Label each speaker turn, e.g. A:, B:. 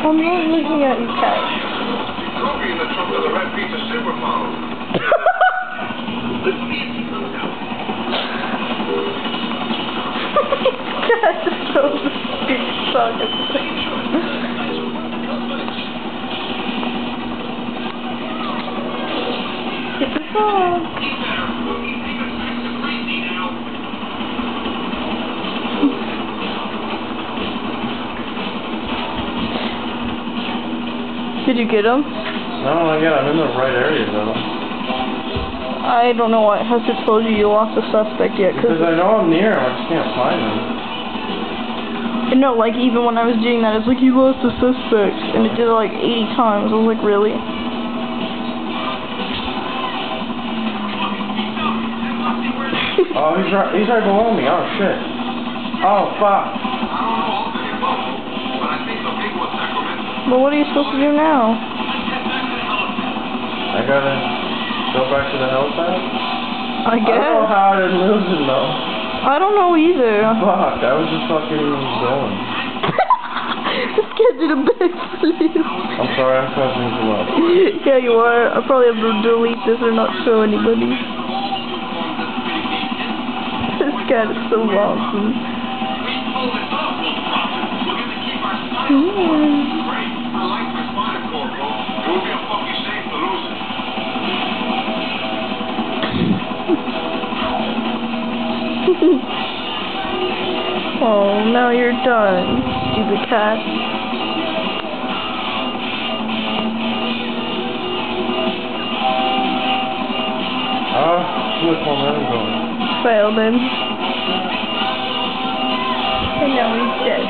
A: I'm not looking at you, cat.
B: Trophy in the trunk of the red pizza supermodel. Let's see if he comes out.
A: Cat just throws the big sock at the Get the sock. Did you get him?
C: No, not yet. I'm in the right area though.
A: I don't know why it hasn't told you you lost a suspect yet.
C: Because I know I'm near him, I just can't find him.
A: No, like even when I was doing that, it's like you lost a suspect, and it did it like 80 times. I was like, really?
C: Oh, he's right below me. Oh shit. Oh fuck.
A: Well, what are you supposed to do now?
C: I gotta go back to the helipad?
A: I guess.
C: I don't know how I didn't lose him though.
A: I don't know either.
C: Fuck, I was just fucking going.
A: This kid did a backflip.
C: I'm sorry, I'm causing you up.
A: Yeah, you are. I probably have to delete this or not show anybody. This cat is so awesome. Oh, now you're done, stupid cat.
C: Look, momentum going.
A: Failed him. And now he's dead.